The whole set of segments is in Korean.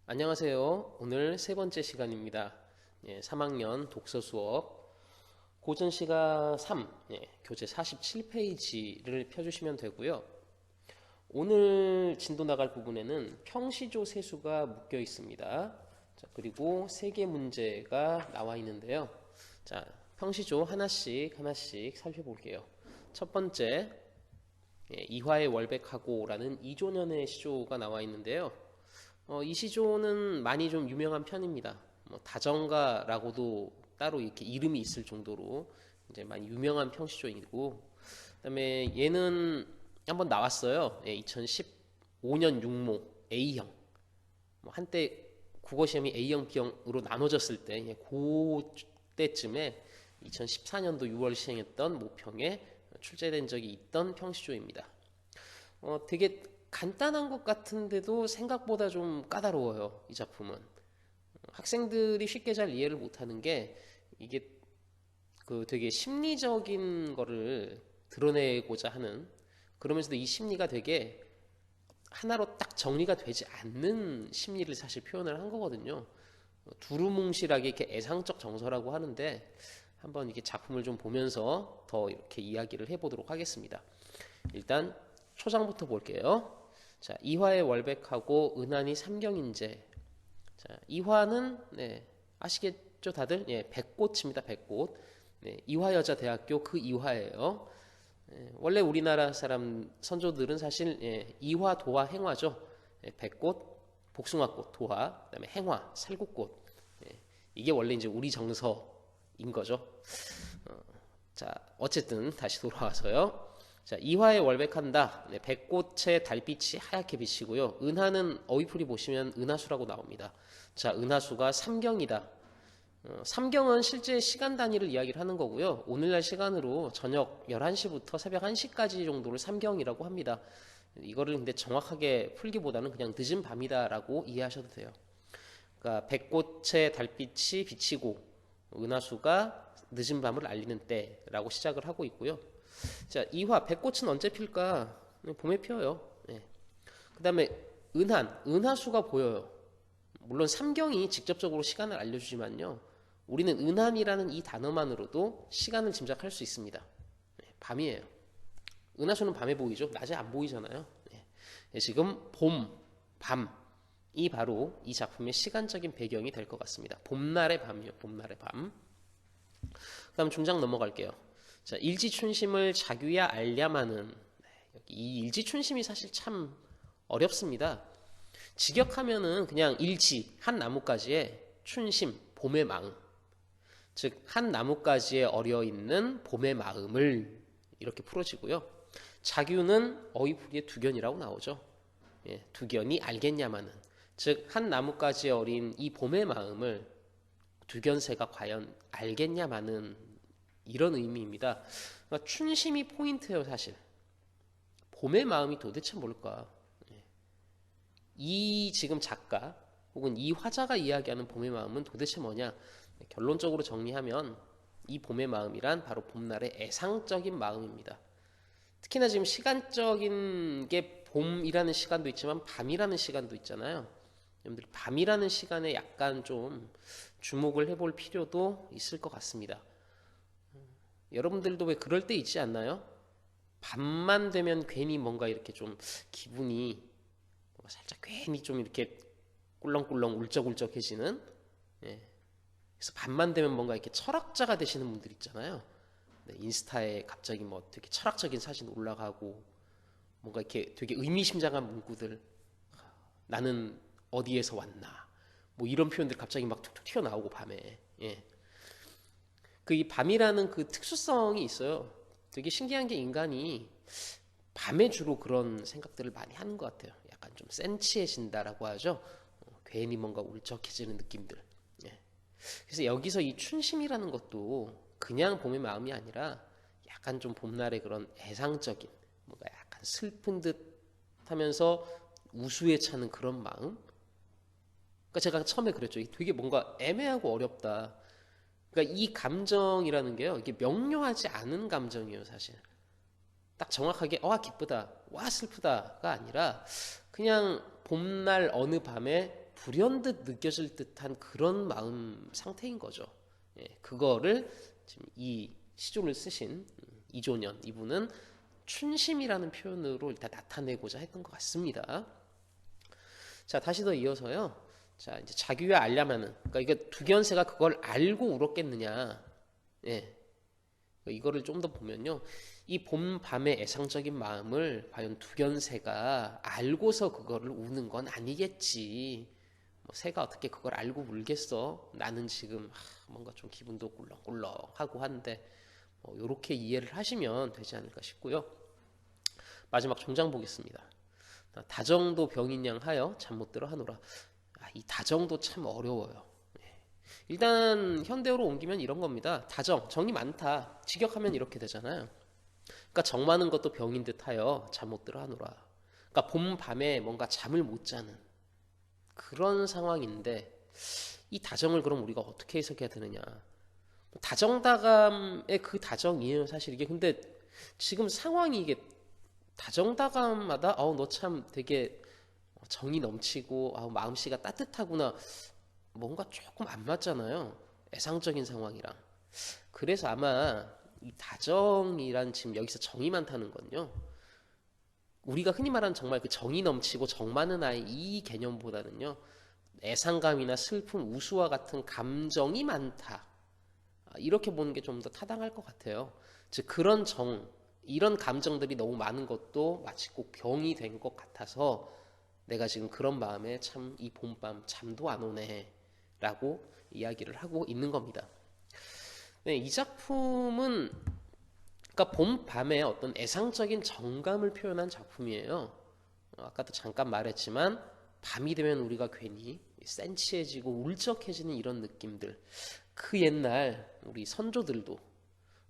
안녕하세요. 오늘 세 번째 시간입니다. 3학년 독서 수업 고전 시가 3, 교재 47페이지를 펴주시면 되고요. 오늘 진도 나갈 부분에는 평시조 세수가 묶여 있습니다. 자, 그리고 세 개 문제가 나와 있는데요. 자, 평시조 하나씩 살펴볼게요. 첫 번째, 이화의 월백하고라는 이조년의 시조가 나와 있는데요. 이 시조는 많이 좀 유명한 편입니다. 다정가라고도 따로 이렇게 이름이 있을 정도로 이제 많이 유명한 평시조이고, 그다음에 얘는 한번 나왔어요. 2015년 육모 A형. 한때 국어 시험이 A형, B형으로 나눠졌을 때, 그때쯤에 2014년도 6월 시행했던 모평에 출제된 적이 있던 평시조입니다. 되게 간단한 것 같은데도 생각보다 좀 까다로워요. 이 작품은 학생들이 쉽게 잘 이해를 못하는 게 이게 그 되게 심리적인 거를 드러내고자 하는, 그러면서도 이 심리가 되게 하나로 딱 정리가 되지 않는 심리를 사실 표현을 한 거거든요. 두루뭉실하게 이렇게 애상적 정서라고 하는데, 한번 이게 작품을 좀 보면서 더 이렇게 이야기를 해보도록 하겠습니다. 일단 초장부터 볼게요. 자, 이화의 월백하고 은하니 삼경인제. 자, 이화는 아시겠죠 다들? 백꽃입니다. 백꽃. 이화여자대학교 그 이화예요. 원래 우리나라 사람 선조들은 사실 이화, 도화, 행화죠. 백꽃, 복숭아꽃, 도화, 그다음에 행화, 살구꽃. 이게 원래 이제 우리 정서인 거죠. 자, 어쨌든 다시 돌아와서요. 자, 이화에 월백한다. 백꽃의 달빛이 하얗게 비치고요. 은하는 어휘풀이 보시면 은하수라고 나옵니다. 자, 은하수가 삼경이다. 삼경은 실제 시간 단위를 이야기를 하는 거고요. 오늘날 시간으로 저녁 11시부터 새벽 1시까지 정도를 삼경이라고 합니다. 이거를 근데 정확하게 풀기보다는 그냥 늦은 밤이다라고 이해하셔도 돼요. 그러니까 백꽃의 달빛이 비치고 은하수가 늦은 밤을 알리는 때라고 시작을 하고 있고요. 자, 이화, 백꽃은 언제 필까? 봄에 피어요. 그 다음에 은하수가 보여요. 물론 삼경이 직접적으로 시간을 알려주지만요. 우리는 은한이라는 이 단어만으로도 시간을 짐작할 수 있습니다. 밤이에요. 은하수는 밤에 보이죠? 낮에 안 보이잖아요. 지금 봄, 밤이 바로 이 작품의 시간적인 배경이 될 것 같습니다. 봄날의 밤이요. 봄날의 밤. 그 다음 중장 넘어갈게요. 자, 일지춘심을 자규야 알랴마는, 이 일지춘심이 사실 참 어렵습니다. 직역하면은 그냥 일지, 한 나뭇가지에 춘심, 봄의 마음. 즉, 한 나뭇가지에 어려 있는 봄의 마음을 이렇게 풀어지고요. 자규는 어휘풀이의 두견이라고 나오죠. 두견이 알겠냐마는. 즉, 한 나뭇가지에 어린 이 봄의 마음을 두견새가 과연 알겠냐마는, 이런 의미입니다. 그러니까 춘심이 포인트예요, 사실. 봄의 마음이 도대체 뭘까? 이 지금 작가 혹은 이 화자가 이야기하는 봄의 마음은 도대체 뭐냐? 결론적으로 정리하면 이 봄의 마음이란 바로 봄날의 애상적인 마음입니다. 특히나 지금 시간적인 게 봄이라는 시간도 있지만 밤이라는 시간도 있잖아요. 여러분들 밤이라는 시간에 약간 좀 주목을 해볼 필요도 있을 것 같습니다. 여러분들도 왜 그럴 때 있지 않나요? 밤만 되면 괜히 뭔가 이렇게 좀 기분이 살짝 괜히 좀 이렇게 꿀렁꿀렁 울적울적해지는, 그래서 밤만 되면 뭔가 이렇게 철학자가 되시는 분들 있잖아요. 인스타에 갑자기 뭐 되게 철학적인 사진 올라가고 뭔가 이렇게 되게 의미심장한 문구들, 나는 어디에서 왔나 뭐 이런 표현들 갑자기 막 툭툭 튀어나오고 밤에. 그 이 밤이라는 그 특수성이 있어요. 되게 신기한 게 인간이 밤에 주로 그런 생각들을 많이 하는 것 같아요. 약간 좀 센치해진다라고 하죠. 괜히 뭔가 울적해지는 느낌들. 그래서 여기서 이 춘심이라는 것도 그냥 봄의 마음이 아니라 약간 좀 봄날의 그런 애상적인, 뭔가 약간 슬픈 듯 하면서 우수에 차는 그런 마음. 그러니까 제가 처음에 그랬죠. 되게 뭔가 애매하고 어렵다. 그러니까 이 감정이라는 게요, 이게 명료하지 않은 감정이에요, 사실. 딱 정확하게 기쁘다, 와 슬프다가 아니라 그냥 봄날 어느 밤에 불현듯 느껴질 듯한 그런 마음 상태인 거죠. 예, 그거를 지금 이 시조를 쓰신 이조년 이분은 춘심이라는 표현으로 일단 나타내고자 했던 것 같습니다. 자, 다시 더 이어서요. 자, 이제 자규야 알려면은, 그러니까 이게 두견새가 그걸 알고 울었겠느냐. 예. 이거를 좀 더 보면요. 이 봄 밤의 애상적인 마음을 과연 두견새가 알고서 그거를 우는 건 아니겠지. 뭐 새가 어떻게 그걸 알고 울겠어? 나는 지금 뭔가 좀 기분도 꿀렁꿀렁하고 한데 뭐 이렇게 이해를 하시면 되지 않을까 싶고요. 마지막 종장 보겠습니다. 다정도 병인 양 하여 잠 못 들어 하노라. 이 다정도 참 어려워요. 일단 현대어로 옮기면 이런 겁니다. 다정, 정이 많다. 직역하면 이렇게 되잖아요. 그러니까 정 많은 것도 병인 듯하여 잠 못 들어 하노라. 그러니까 봄 밤에 뭔가 잠을 못 자는 그런 상황인데 이 다정을 그럼 우리가 어떻게 해석해야 되느냐? 다정다감의 그 다정이에요, 사실 이게. 근데 지금 상황이 이게 다정다감마다 너 참 되게 정이 넘치고 마음씨가 따뜻하구나. 뭔가 조금 안 맞잖아요. 애상적인 상황이랑. 그래서 아마 이 다정이란 지금 여기서 정이 많다는 건요. 우리가 흔히 말하는 정말 그 정이 넘치고 정 많은 아이 이 개념보다는요. 애상감이나 슬픔, 우수와 같은 감정이 많다. 이렇게 보는 게 좀 더 타당할 것 같아요. 즉 그런 정, 이런 감정들이 너무 많은 것도 마치 꼭 병이 된 것 같아서 내가 지금 그런 마음에 참 이 봄밤 잠도 안 오네 라고 이야기를 하고 있는 겁니다. 네, 이 작품은 그러니까 봄밤에 어떤 애상적인 정감을 표현한 작품이에요. 아까도 잠깐 말했지만 밤이 되면 우리가 괜히 센치해지고 울적해지는 이런 느낌들. 그 옛날 우리 선조들도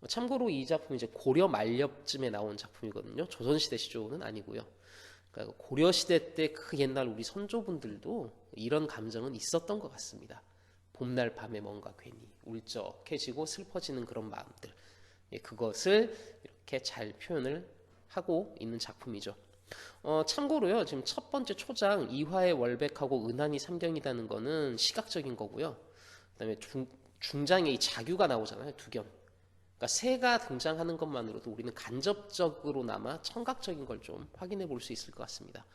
참고로 이 작품 이제 고려 말엽쯤에 나온 작품이거든요. 조선시대 시조는 아니고요. 그러니까 고려 시대 때 그 옛날 우리 선조분들도 이런 감정은 있었던 것 같습니다. 봄날 밤에 뭔가 괜히 울적해지고 슬퍼지는 그런 마음들. 그것을 이렇게 잘 표현을 하고 있는 작품이죠. 참고로요, 지금 첫 번째 초장 이화의 월백하고 은한이 삼경이라는 거는 시각적인 거고요. 그다음에 중장에 이 자규가 나오잖아요, 두견. 그러니까 새가 등장하는 것만으로도 우리는 간접적으로나마 청각적인 걸 좀 확인해 볼 수 있을 것 같습니다.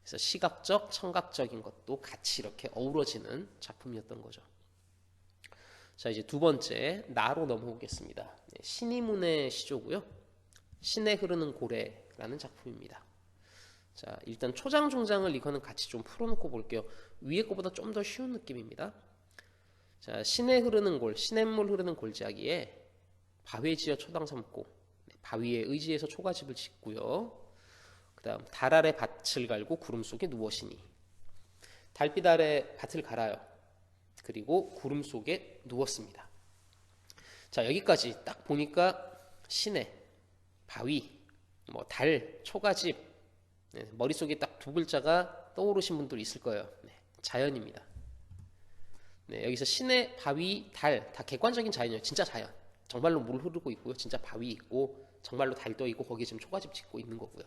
그래서 시각적, 청각적인 것도 같이 이렇게 어우러지는 작품이었던 거죠. 자, 이제 두 번째 나로 넘어오겠습니다. 신이문의 시조고요. 신에 흐르는 고래라는 작품입니다. 자, 일단 초장, 중장을 이거는 같이 좀 풀어놓고 볼게요. 위에 거보다 좀 더 쉬운 느낌입니다. 자, 신에 흐르는 골, 시냇물 흐르는 골짜기에 바위에 지어 초당 삼고 바위에 의지해서 초가집을 짓고요. 그 다음 달 아래 밭을 갈고 구름 속에 누워시니 달빛 아래 밭을 갈아요. 그리고 구름 속에 누웠습니다. 자, 여기까지 딱 보니까 시내, 바위, 달, 초가집 머릿속에 딱 두 글자가 떠오르신 분들 있을 거예요. 자연입니다. 여기서 시내, 바위, 달 다 객관적인 자연이에요. 진짜 자연. 정말로 물 흐르고 있고요. 진짜 바위 있고 정말로 달 떠 있고 거기에 지금 초가집 짓고 있는 거고요.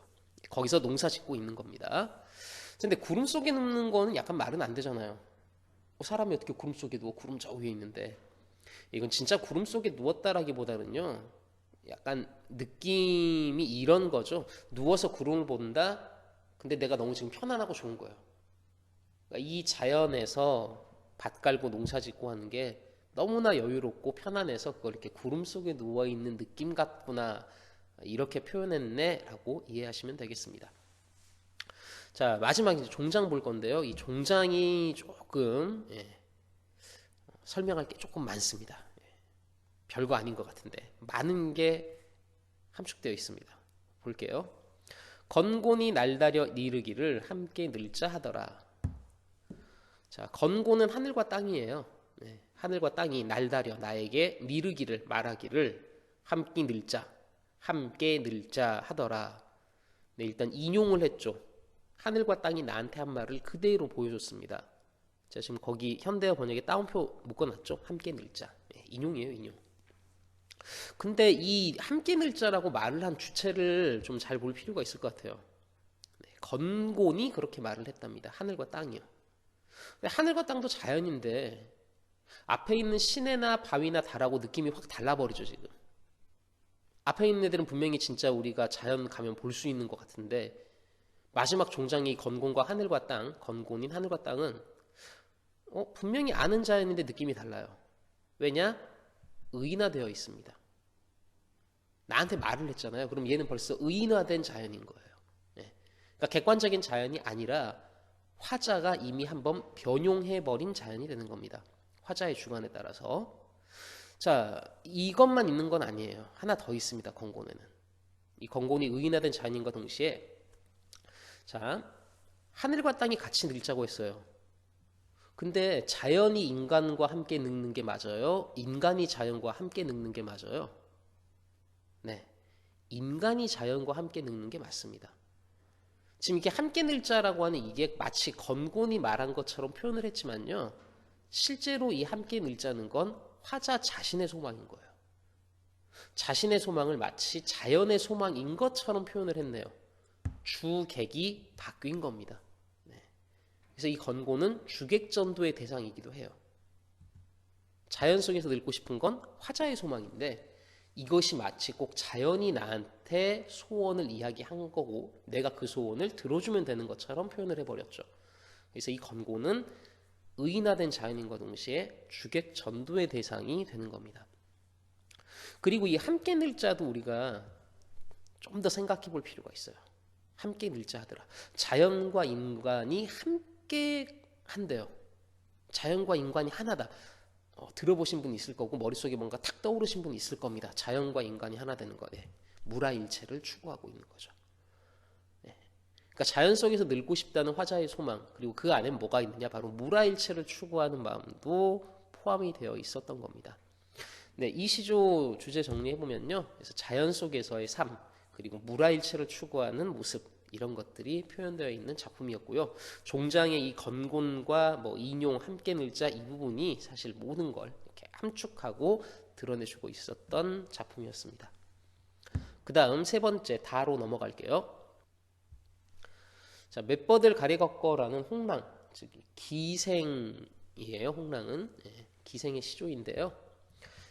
거기서 농사 짓고 있는 겁니다. 근데 구름 속에 눕는 거는 약간 말은 안 되잖아요. 사람이 어떻게 구름 속에 누워 구름 저 위에 있는데 이건 진짜 구름 속에 누웠다라기보다는요. 약간 느낌이 이런 거죠. 누워서 구름을 본다. 근데 내가 너무 지금 편안하고 좋은 거예요. 그러니까 이 자연에서 밭 갈고 농사 짓고 하는 게 너무나 여유롭고 편안해서 그걸 이렇게 구름 속에 누워 있는 느낌 같구나 이렇게 표현했네 라고 이해하시면 되겠습니다. 자, 마지막 이제 종장 볼 건데요. 이 종장이 조금 설명할 게 조금 많습니다. 별거 아닌 것 같은데 많은 게 함축되어 있습니다. 볼게요. 건곤이 날다려 니르기를 함께 늘자 하더라. 자, 건곤은 하늘과 땅이에요. 하늘과 땅이 날다려 나에게 니르기를 말하기를 함께 늘자 하더라. 일단 인용을 했죠. 하늘과 땅이 나한테 한 말을 그대로 보여줬습니다. 자, 지금 거기 현대어 번역에 따옴표 묶어놨죠. 함께 늘자. 인용이에요, 인용. 근데 이 함께 늘자라고 말을 한 주체를 좀 잘 볼 필요가 있을 것 같아요. 건곤이 그렇게 말을 했답니다. 하늘과 땅이요. 근데 하늘과 땅도 자연인데 앞에 있는 시내나 바위나 달하고 느낌이 확 달라버리죠 지금. 앞에 있는 애들은 분명히 진짜 우리가 자연 가면 볼 수 있는 것 같은데 마지막 종장이 건곤과 하늘과 땅, 건곤인 하늘과 땅은 분명히 아는 자연인데 느낌이 달라요. 왜냐? 의인화되어 있습니다. 나한테 말을 했잖아요. 그럼 얘는 벌써 의인화된 자연인 거예요. 예. 그러니까 객관적인 자연이 아니라 화자가 이미 한번 변용해버린 자연이 되는 겁니다. 화자의 주관에 따라서. 자, 이것만 있는 건 아니에요. 하나 더 있습니다. 건곤에는. 이 건곤이 의인화된 자연인과 동시에 자, 하늘과 땅이 같이 늙자고 했어요. 근데 자연이 인간과 함께 늙는 게 맞아요? 인간이 자연과 함께 늙는 게 맞아요? 네. 인간이 자연과 함께 늙는 게 맞습니다. 지금 이게 함께 늙자라고 하는 이게 마치 건곤이 말한 것처럼 표현을 했지만요. 실제로 이 함께 늙자는 건 화자 자신의 소망인 거예요. 자신의 소망을 마치 자연의 소망인 것처럼 표현을 했네요. 주객이 바뀐 겁니다. 네. 그래서 이 건곤은 주객전도의 대상이기도 해요. 자연 속에서 늙고 싶은 건 화자의 소망인데 이것이 마치 꼭 자연이 나한테 소원을 이야기한 거고 내가 그 소원을 들어주면 되는 것처럼 표현을 해버렸죠. 그래서 이 건곤은 의인화된 자연인과 동시에 주객 전도의 대상이 되는 겁니다. 그리고 이 함께 늙자도 우리가 좀 더 생각해 볼 필요가 있어요. 함께 늙자 하더라. 자연과 인간이 함께 한대요. 자연과 인간이 하나다. 들어보신 분 있을 거고 머릿속에 뭔가 탁 떠오르신 분 있을 겁니다. 자연과 인간이 하나 되는 거예요. 무라일체를 추구하고 있는 거죠. 네. 그러니까 자연 속에서 늙고 싶다는 화자의 소망 그리고 그 안에 뭐가 있느냐 바로 무라일체를 추구하는 마음도 포함이 되어 있었던 겁니다. 네, 이 시조 주제 정리해보면요. 그래서 자연 속에서의 삶 그리고 무라일체를 추구하는 모습 이런 것들이 표현되어 있는 작품이었고요. 종장의 이 건곤과 인용, 함께 늙자 이 부분이 사실 모든 걸 이렇게 함축하고 드러내주고 있었던 작품이었습니다. 그 다음 세 번째 다로 넘어갈게요. 자, 맷버들 가래걷거라는 홍랑, 즉 기생이에요. 홍랑은 기생의 시조인데요.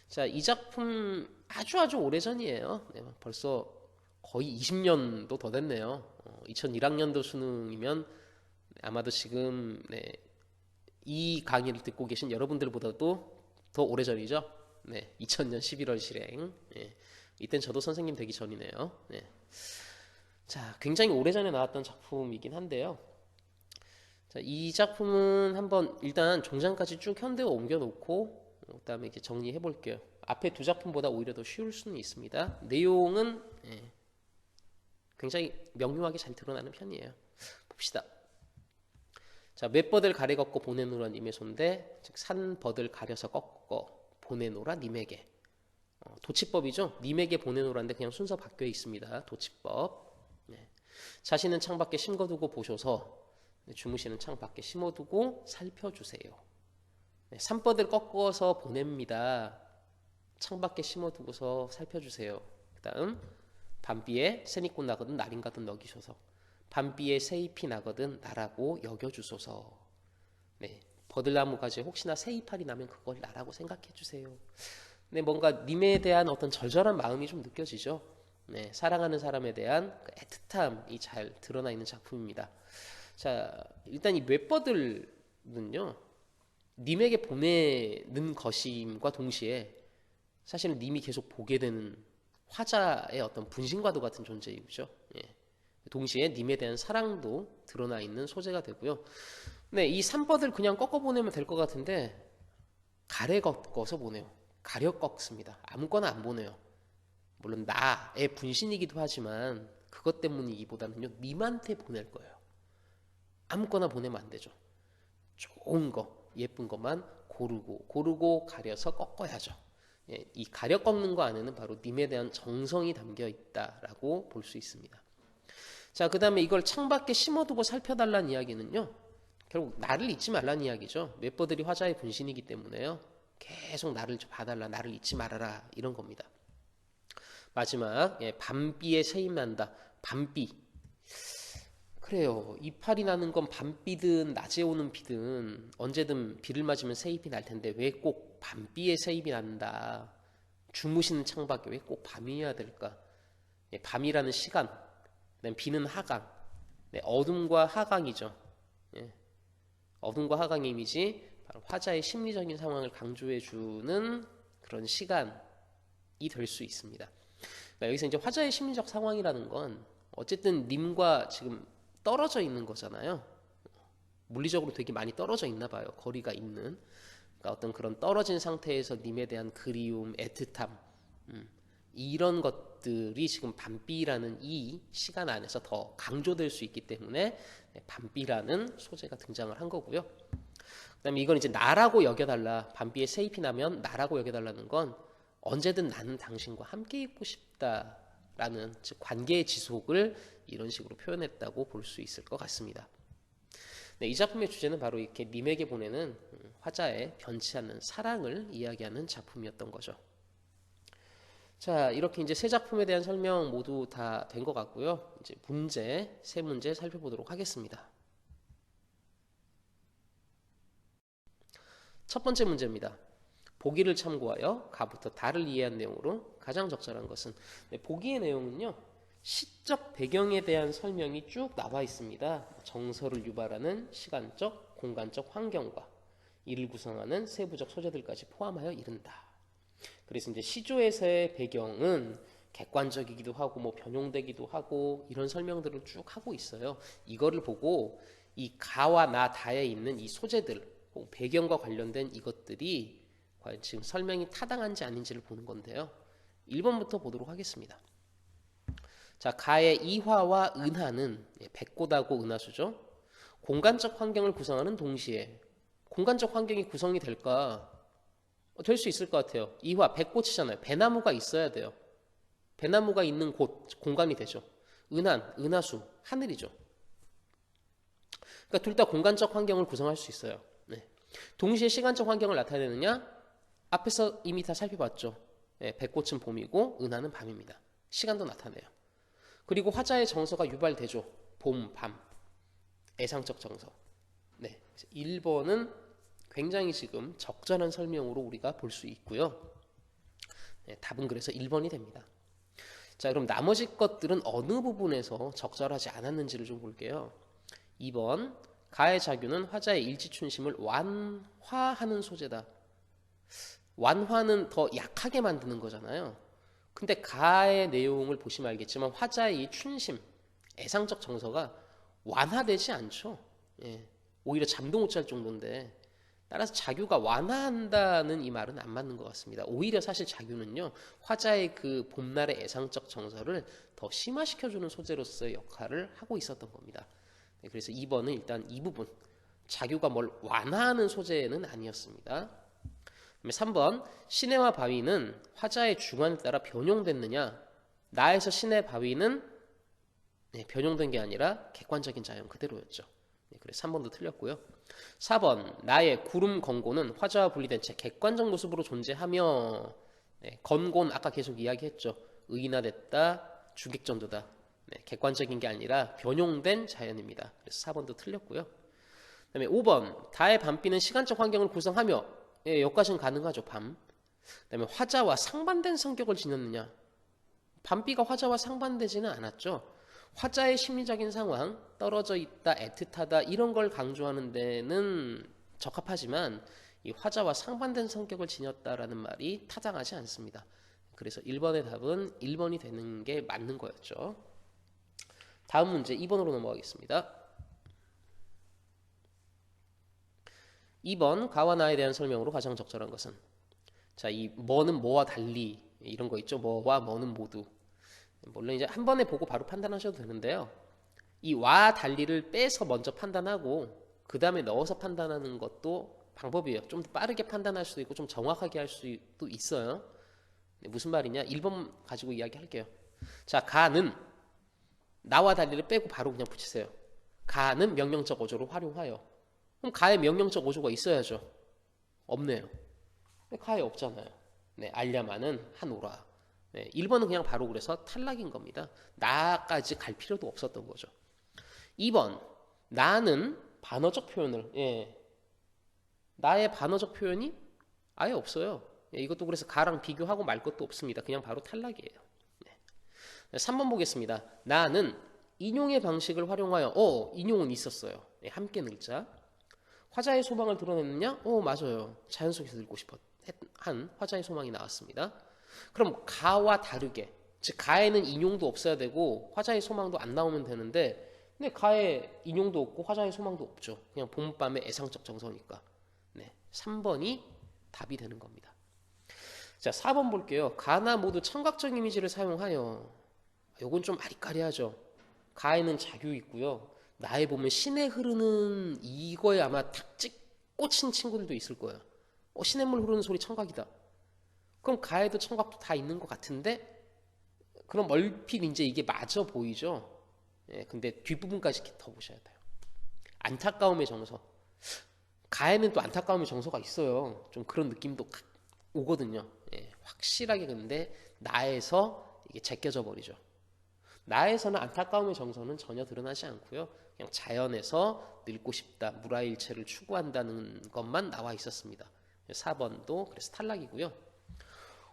자, 이 작품 아주 오래전이에요. 네, 벌써 거의 20년도 더 됐네요. 2001학년도 수능이면 아마도 지금 이 강의를 듣고 계신 여러분들보다도 더 오래전이죠. 네, 2000년 11월 실행. 이땐 저도 선생님 되기 전이네요. 자, 굉장히 오래전에 나왔던 작품이긴 한데요. 자, 이 작품은 한번 일단 종장까지 쭉 현대어 옮겨놓고 그다음에 이렇게 정리해 볼게요. 앞에 두 작품보다 오히려 더 쉬울 수는 있습니다. 내용은 굉장히 명료하게 잘 드러나는 편이에요. 봅시다. 자, 맷버들 가래 걷고 보내노라 님의 손대, 즉 산버들 가려서 꺾어 보내노라 님에게. 도치법이죠. 님에게 보내노라인데 그냥 순서 바뀌어 있습니다. 도치법. 자신은 창밖에 심어두고 보셔서 주무시는 창밖에 심어두고 살펴주세요. 산버들 꺾어서 보냅니다. 창밖에 심어두고서 살펴주세요. 그 다음 밤비에 새잎꽃 나거든 날인 가든 먹이셔서 밤비에 새잎이 나거든 나라고 여겨주소서. 네, 버들나무 가지에 혹시나 새잎알이 나면 그걸 나라고 생각해 주세요. 네, 뭔가 님에 대한 어떤 절절한 마음이 좀 느껴지죠. 네, 사랑하는 사람에 대한 그 애틋함이 잘 드러나 있는 작품입니다. 자, 일단 이 맷버들은요 님에게 보내는 것임과 동시에 사실은 님이 계속 보게 되는 화자의 어떤 분신과도 같은 존재이죠. 동시에 님에 대한 사랑도 드러나 있는 소재가 되고요. 네, 이 산버들 그냥 꺾어 보내면 될 것 같은데 가래 꺾어서 보내요. 가려 꺾습니다. 아무거나 안 보내요. 물론 나의 분신이기도 하지만 그것 때문이기보다는요 님한테 보낼 거예요. 아무거나 보내면 안 되죠. 좋은 거, 예쁜 것만 고르고 가려서 꺾어야죠. 이 가려 꺾는 거 안에는 바로 님에 대한 정성이 담겨 있다라고 볼 수 있습니다. 자, 그 다음에 이걸 창밖에 심어두고 살펴달라는 이야기는요 결국 나를 잊지 말라는 이야기죠. 맷버들이 화자의 분신이기 때문에요 계속 나를 봐달라, 나를 잊지 말아라 이런 겁니다. 마지막 밤비에 새잎 난다. 밤비 그래요. 이파리 나는 건 밤비든 낮에 오는 비든 언제든 비를 맞으면 새잎이 날 텐데 왜 꼭 밤비에 새잎이 난다. 주무시는 창밖에 왜 꼭 밤이어야 될까? 예, 밤이라는 시간, 그다음 비는 하강, 네, 어둠과 하강이죠. 예, 어둠과 하강의 이미지, 바로 화자의 심리적인 상황을 강조해주는 그런 시간이 될 수 있습니다. 그러니까 여기서 이제 화자의 심리적 상황이라는 건 어쨌든 님과 지금 떨어져 있는 거잖아요. 물리적으로 되게 많이 떨어져 있나 봐요. 거리가 있는. 그러니까 어떤 그런 떨어진 상태에서 님에 대한 그리움, 애틋함, 이런 것들이 지금 밤비라는 이 시간 안에서 더 강조될 수 있기 때문에 밤비라는 소재가 등장을 한 거고요. 그다음에 이건 이제 나라고 여겨달라. 밤비에 새잎이 나면 나라고 여겨달라는 건 언제든 나는 당신과 함께 있고 싶다라는 즉 관계의 지속을 이런 식으로 표현했다고 볼 수 있을 것 같습니다. 네, 이 작품의 주제는 바로 이렇게 님에게 보내는 화자의 변치 않는 사랑을 이야기하는 작품이었던 거죠. 자, 이렇게 이제 세 작품에 대한 설명 모두 다 된 것 같고요. 이제 세 문제 살펴보도록 하겠습니다. 첫 번째 문제입니다. 보기를 참고하여 가부터 다를 이해한 내용으로 가장 적절한 것은, 네, 보기의 내용은요, 시적 배경에 대한 설명이 쭉 나와 있습니다. 정서를 유발하는 시간적, 공간적 환경과 이를 구성하는 세부적 소재들까지 포함하여 이른다. 그래서 이제 시조에서의 배경은 객관적이기도 하고 뭐 변형되기도 하고 이런 설명들을 쭉 하고 있어요. 이거를 보고 이 가와 나 다에 있는 이 소재들, 배경과 관련된 이것들이 과연 지금 설명이 타당한지 아닌지를 보는 건데요. 1번부터 보도록 하겠습니다. 자, 가의 이화와 은하는 백꽃하고 은하수죠. 공간적 환경을 구성하는 동시에 공간적 환경이 구성이 될까? 될 수 있을 것 같아요. 이화, 백꽃이잖아요. 배나무가 있어야 돼요. 배나무가 있는 곳, 공간이 되죠. 은한, 은하수, 하늘이죠. 그러니까 둘 다 공간적 환경을 구성할 수 있어요. 네. 동시에 시간적 환경을 나타내느냐? 앞에서 이미 다 살펴봤죠. 네, 백꽃은 봄이고 은하는 밤입니다. 시간도 나타내요. 그리고 화자의 정서가 유발되죠. 봄, 밤, 애상적 정서. 네, 1번은 굉장히 지금 적절한 설명으로 우리가 볼 수 있고요. 네, 답은 그래서 1번이 됩니다. 자, 그럼 나머지 것들은 어느 부분에서 적절하지 않았는지를 좀 볼게요. 2번, 가의 자규는 화자의 일지춘심을 완화하는 소재다. 완화는 더 약하게 만드는 거잖아요. 근데 가의 내용을 보시면 알겠지만 화자의 이 춘심, 애상적 정서가 완화되지 않죠. 예, 오히려 잠도 못 잘 정도인데, 따라서 자규가 완화한다는 이 말은 안 맞는 것 같습니다. 오히려 사실 자규는요, 화자의 그 봄날의 애상적 정서를 더 심화시켜주는 소재로서의 역할을 하고 있었던 겁니다. 네, 그래서 2번은 일단 이 부분, 자규가 뭘 완화하는 소재는 아니었습니다. 3번, 시내와 바위는 화자의 주관에 따라 변용됐느냐? 나에서 시내, 바위는 변용된 게 아니라 객관적인 자연 그대로였죠. 그래서 3번도 틀렸고요. 4번, 나의 구름 건고는 화자와 분리된 채 객관적 모습으로 존재하며, 건고는 아까 계속 이야기했죠. 의인화됐다, 주객전도다. 객관적인 게 아니라 변용된 자연입니다. 그래서 4번도 틀렸고요. 그다음에 5번, 다의 밤비는 시간적 환경을 구성하며, 여기까지는 가능하죠. 밤. 그다음에 화자와 상반된 성격을 지녔느냐? 밤비가 화자와 상반되지는 않았죠. 화자의 심리적인 상황, 떨어져 있다, 애틋하다 이런 걸 강조하는 데는 적합하지만 이 화자와 상반된 성격을 지녔다라는 말이 타당하지 않습니다. 그래서 1번의 답은 1번이 되는 게 맞는 거였죠. 다음 문제 2번으로 넘어가겠습니다. 2번, 가와 나에 대한 설명으로 가장 적절한 것은, 자, 이 뭐는 뭐와 달리 이런 거 있죠. 뭐와 뭐는 모두. 물론 이제 한 번에 보고 바로 판단하셔도 되는데요. 이 와 달리를 빼서 먼저 판단하고 그 다음에 넣어서 판단하는 것도 방법이에요. 좀 더 빠르게 판단할 수도 있고 좀 정확하게 할 수도 있어요. 무슨 말이냐? 1번 가지고 이야기할게요. 자, 가는 나와 달리를 빼고 바로 그냥 붙이세요. 가는 명령적 어조로 활용하여. 그럼 가에 명령적 어조가 있어야죠. 없네요. 가에 없잖아요. 네, 알려마는 하노라. 네, 1번은 그냥 바로 그래서 탈락인 겁니다. 나까지 갈 필요도 없었던 거죠. 2번 나는 반어적 표현을 나의 반어적 표현이 아예 없어요. 이것도 그래서 가랑 비교하고 말 것도 없습니다. 그냥 바로 탈락이에요. 3번 보겠습니다. 나는 인용의 방식을 활용하여 인용은 있었어요. 함께 늙자. 화자의 소망을 드러냈느냐? 맞아요. 자연 속에서 늙고 싶어 한 화자의 소망이 나왔습니다. 그럼 가와 다르게, 즉 가에는 인용도 없어야 되고 화자의 소망도 안 나오면 되는데, 근데 가에 인용도 없고 화자의 소망도 없죠. 그냥 봄밤의 애상적 정서니까. 3번이 답이 되는 겁니다. 자, 4번 볼게요. 가나 모두 청각적 이미지를 사용하여. 요건 좀 아리까리하죠. 가에는 자규 있고요. 나에 보면 신에 흐르는 이거에 아마 탁찍 꽂힌 친구들도 있을 거예요. 시냇물 흐르는 소리 청각이다. 그럼 가에도 청각도 다 있는 것 같은데, 그럼 얼핏 이제 이게 맞아 보이죠. 근데 뒷부분까지 더 보셔야 돼요. 안타까움의 정서. 가에는 또 안타까움의 정서가 있어요. 좀 그런 느낌도 오거든요. 확실하게. 근데 나에서 이게 제껴져 버리죠. 나에서는 안타까움의 정서는 전혀 드러나지 않고요. 그냥 자연에서 늙고 싶다, 무라일체를 추구한다는 것만 나와 있었습니다. 4번도 그래서 탈락이고요.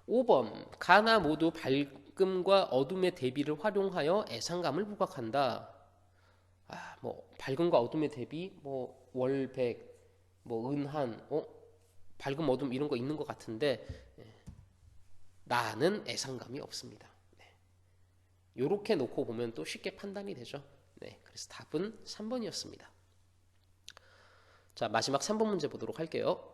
5번 가나 모두 밝음과 어둠의 대비를 활용하여 애상감을 부각한다. 뭐 밝음과 어둠의 대비, 뭐 월백, 뭐 은한, 밝음 어둠 이런 거 있는 것 같은데 나는 애상감이 없습니다. 요렇게 놓고 보면 또 쉽게 판단이 되죠. 그래서 답은 3번이었습니다. 자, 마지막 3번 문제 보도록 할게요.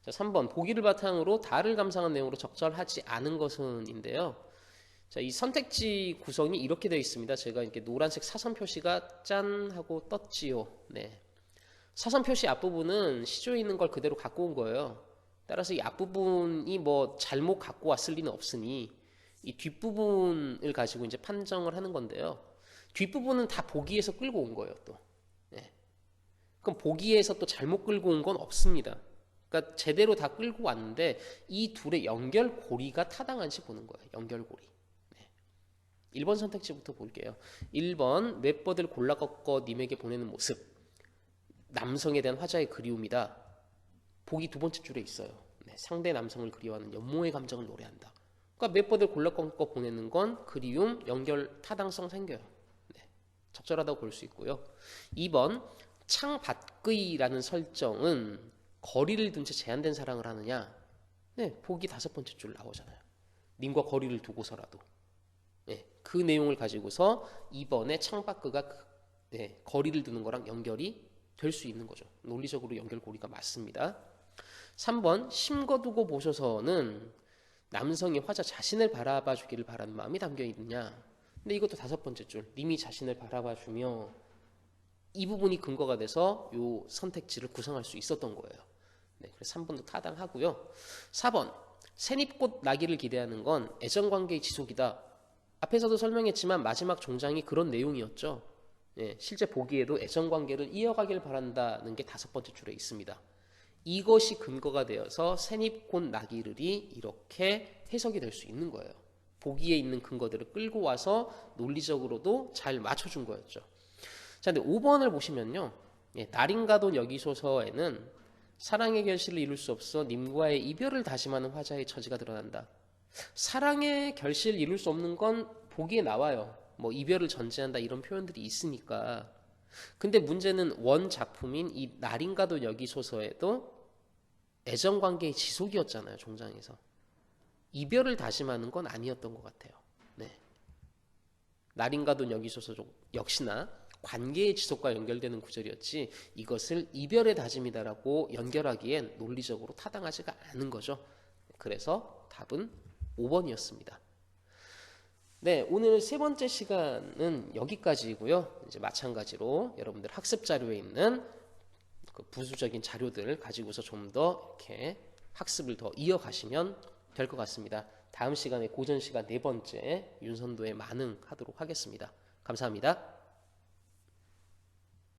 자, 3번 보기를 바탕으로 달을 감상한 내용으로 적절하지 않은 것은 인데요. 자, 이 선택지 구성이 이렇게 되어 있습니다. 제가 이렇게 노란색 사선 표시가 짠 하고 떴지요. 사선 표시 앞부분은 시조에 있는 걸 그대로 갖고 온 거예요. 따라서 이 앞부분이 뭐 잘못 갖고 왔을 리는 없으니 이 뒷부분을 가지고 이제 판정을 하는 건데요. 뒷부분은 다 보기에서 끌고 온 거예요, 또. 그럼 보기에서 또 잘못 끌고 온 건 없습니다. 그러니까 제대로 다 끌고 왔는데 이 둘의 연결고리가 타당한지 보는 거예요. 연결고리. 1번 선택지부터 볼게요. 1번 웹버들 골라 꺾어 님에게 보내는 모습. 남성에 대한 화자의 그리움이다. 보기 두 번째 줄에 있어요. 상대 남성을 그리워하는 연모의 감정을 노래한다. 그러니까 웹버들 골라 꺾어 보내는 건 그리움, 연결, 타당성 생겨요. 적절하다고 볼 수 있고요. 2번 창 밖의라는 설정은 거리를 둔 채 제한된 사랑을 하느냐. 보기 다섯 번째 줄 나오잖아요. 님과 거리를 두고서라도. 그 내용을 가지고서 2번의 창밖의가 거리를 두는 거랑 연결이 될 수 있는 거죠. 논리적으로 연결고리가 맞습니다. 3번 심거두고 보셔서는 남성이 화자 자신을 바라봐 주기를 바라는 마음이 담겨 있느냐. 근데 이것도 다섯 번째 줄 님이 자신을 바라봐 주며, 이 부분이 근거가 돼서 이 선택지를 구성할 수 있었던 거예요. 그래서 3번도 타당하고요. 4번 새잎꽃 나기를 기대하는 건 애정관계의 지속이다. 앞에서도 설명했지만 마지막 종장이 그런 내용이었죠. 실제 보기에도 애정관계를 이어가길 바란다는 게 다섯 번째 줄에 있습니다. 이것이 근거가 되어서 새잎꽃 나기를이 이렇게 해석이 될 수 있는 거예요. 보기에 있는 근거들을 끌고 와서 논리적으로도 잘 맞춰준 거였죠. 자, 근데 5번을 보시면요. 날인가돈 여기소서에는 사랑의 결실을 이룰 수 없어 님과의 이별을 다짐하는 화자의 처지가 드러난다. 사랑의 결실을 이룰 수 없는 건 보기에 나와요. 뭐 이별을 전제한다 이런 표현들이 있으니까. 근데 문제는 원 작품인 이 날인가돈 여기소서에도 애정관계의 지속이었잖아요. 종장에서. 이별을 다짐하는 건 아니었던 것 같아요. 날인가돈 여기소서 역시나 관계의 지속과 연결되는 구절이었지 이것을 이별의 다짐이다라고 연결하기엔 논리적으로 타당하지가 않은 거죠. 그래서 답은 5번이었습니다. 오늘 세 번째 시간은 여기까지이고요. 이제 마찬가지로 여러분들 학습 자료에 있는 그 부수적인 자료들 가지고서 좀 더 이렇게 학습을 더 이어가시면 될 것 같습니다. 다음 시간에 고전 시간 네 번째 윤선도의 만능 하도록 하겠습니다. 감사합니다.